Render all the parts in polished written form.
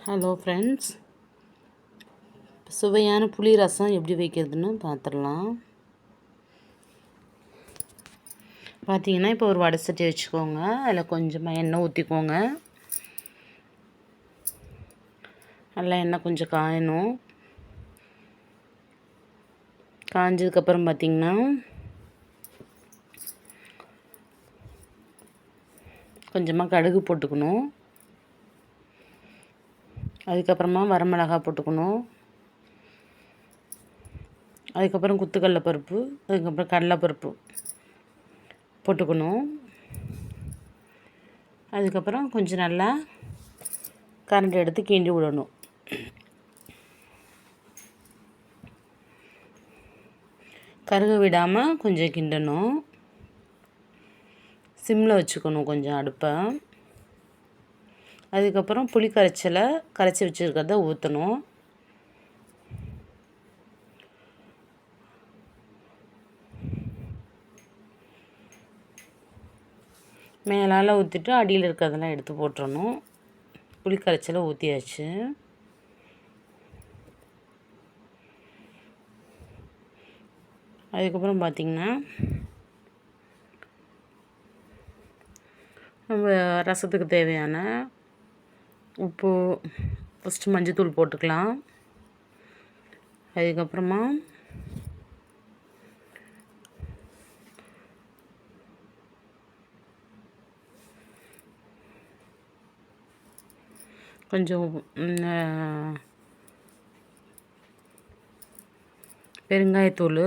Hello friends, சுவையான புளி ரசம் எப்படி வைக்கிறதுன்னு பார்த்துடலாம். பார்த்தீங்கன்னா, இப்போ ஒரு வடை சட்டி வச்சுக்கோங்க. அதில் கொஞ்சமாக எண்ணெய் ஊற்றிக்கோங்க. நல்லா எண்ணெய் கொஞ்சம் காயணும். காஞ்சதுக்கப்புறம் பார்த்திங்கன்னா கொஞ்சமாக கடுகு போட்டுக்கணும். அதுக்கப்புறமா வரமிளகாய் போட்டுக்கணும். அதுக்கப்புறம் குத்துக்கடலை பருப்பு, அதுக்கப்புறம் கடலைப்பருப்பு போட்டுக்கணும். அதுக்கப்புறம் கொஞ்சம் நல்லா கரண்டி எடுத்து கிண்டி விடணும். கருக விடாமல் கொஞ்சம் கிண்டணும். சிம்மில் வச்சுக்கணும் கொஞ்சம் அடுப்பை. அதுக்கப்புறம் புளி கரைச்சலை கரைச்சி வச்சுருக்கிறத ஊற்றணும். மேலால் ஊற்றிட்டு அடியில் இருக்கிறதெல்லாம் எடுத்து போட்டுறணும். புளி கரைச்சலை ஊற்றியாச்சு. அதுக்கப்புறம் பார்த்திங்கன்னா நம்ம ரசத்துக்கு தேவையான உப்பு, ஃபஸ்ட்டு மஞ்சத்தூள் போட்டுக்கலாம். அதுக்கப்புறமா கொஞ்சம் பெருங்காயத்தூள்,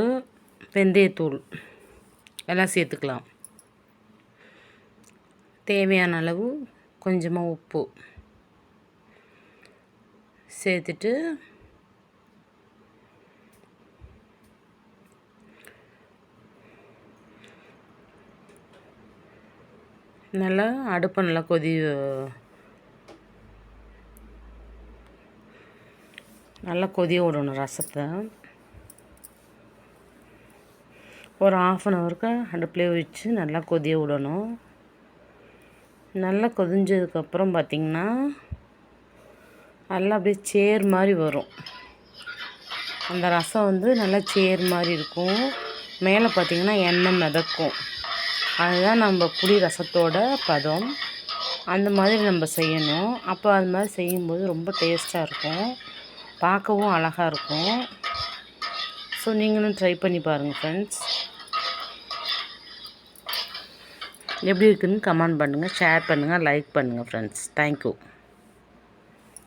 வெந்தயத்தூள் எல்லாம் சேர்த்துக்கலாம். தேவையான அளவு கொஞ்சமாக உப்பு சேர்த்துட்டு நல்லா அடுப்பை நல்லா கொதிய விடணும் ரசத்தை. ஒரு 1/2 ஹவருக்கு அடுப்புலேயே வச்சு நல்லா கொதிய விடணும். நல்லா கொதிஞ்சதுக்கப்புறம் பார்த்திங்கன்னா நல்லா அப்படியே சேர் மாதிரி வரும். அந்த ரசம் நல்லா சேர் மாதிரி இருக்கும். மேலே பார்த்திங்கன்னா எண்ணெய் மிதக்கும். அதுதான் நம்ம புளி ரசத்தோட பதம். அந்த மாதிரி நம்ம செய்யணும். அப்போ அது மாதிரி செய்யும்போது ரொம்ப டேஸ்ட்டாக இருக்கும், பார்க்கவும் அழகாக இருக்கும். ஸோ நீங்களும் ட்ரை பண்ணி பாருங்கள் ஃப்ரெண்ட்ஸ். எப்படி இருக்குதுன்னு கமெண்ட் பண்ணுங்கள், ஷேர் பண்ணுங்கள், லைக் பண்ணுங்கள் ஃப்ரெண்ட்ஸ். தேங்க்யூ.